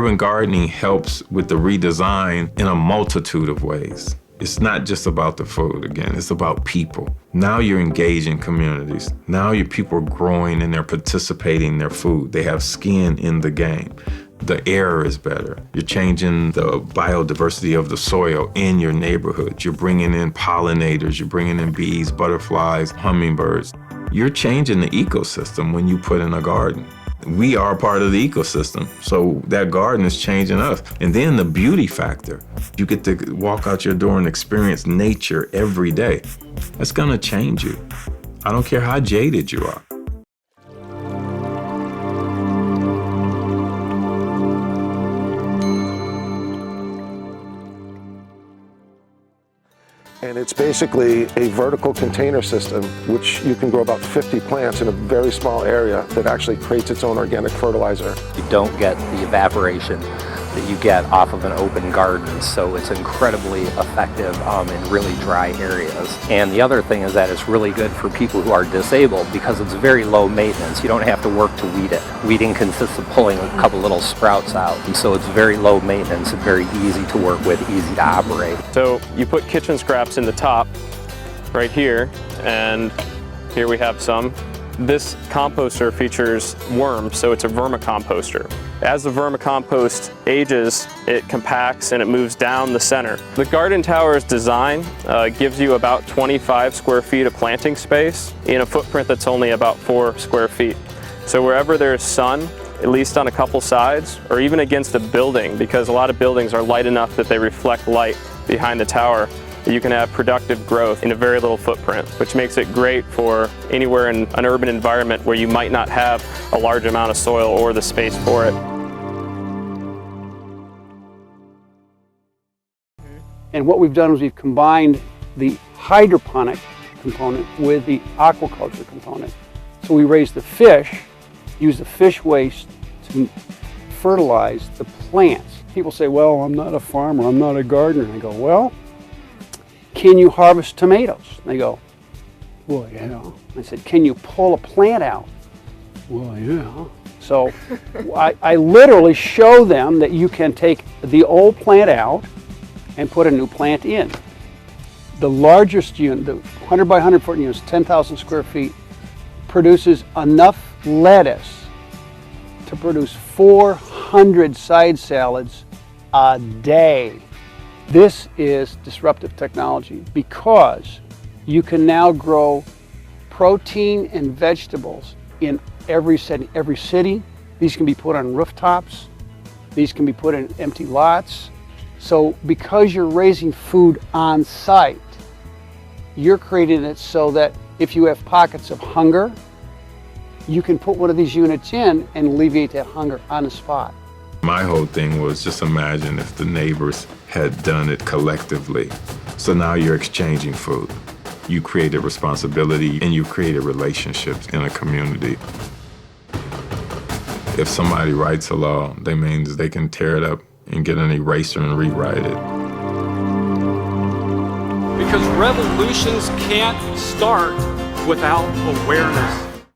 Urban gardening helps with the redesign in a multitude of ways. It's not just about the food again, it's about people. Now you're engaging communities. Now your people are growing and they're participating in their food. They have skin in the game. The air is better. You're changing the biodiversity of the soil in your neighborhood. You're bringing in pollinators, you're bringing in bees, butterflies, hummingbirds. You're changing the ecosystem when you put in a garden. We are part of the ecosystem, so that garden is changing us. And then the beauty factor. You get to walk out your door and experience nature every day. That's gonna change you. I don't care how jaded you are. And it's basically a vertical container system, which you can grow about 50 plants in a very small area that actually creates its own organic fertilizer. You don't get the evaporation that you get off of an open garden, so it's incredibly effective in really dry areas. And the other thing is that it's really good for people who are disabled because it's very low maintenance. You don't have to work to weed it. Weeding consists of pulling a couple little sprouts out, and so it's very low maintenance and very easy to work with, easy to operate. So you put kitchen scraps in the top right here, and here we have some. This composter features worms, so it's a vermicomposter. As the vermicompost ages, it compacts and it moves down the center. The garden tower's design gives you about 25 square feet of planting space in a footprint that's only about 4 square feet. So wherever there's sun, at least on a couple sides, or even against a building, because a lot of buildings are light enough that they reflect light behind the tower, you can have productive growth in a very little footprint, which makes it great for anywhere in an urban environment where you might not have a large amount of soil or the space for it. And what we've done is we've combined the hydroponic component with the aquaculture component. So we raise the fish, use the fish waste to fertilize the plants. People say, well, I'm not a farmer, I'm not a gardener. I go, well, can you harvest tomatoes? And they go, well, yeah. I said, can you pull a plant out? Well, yeah. So I literally show them that you can take the old plant out and put a new plant in. The largest unit, the 100 by 100 foot unit, is 10,000 square feet, produces enough lettuce to produce 400 side salads a day. This is disruptive technology because you can now grow protein and vegetables in every setting, every city. These can be put on rooftops. These can be put in empty lots. So because you're raising food on site, you're creating it so that if you have pockets of hunger, you can put one of these units in and alleviate that hunger on the spot. My whole thing was just imagine if the neighbors had done it collectively. So now you're exchanging food. You created responsibility and you created relationships in a community. If somebody writes a law, that means they can tear it up and get an eraser and rewrite it. Because revolutions can't start without awareness.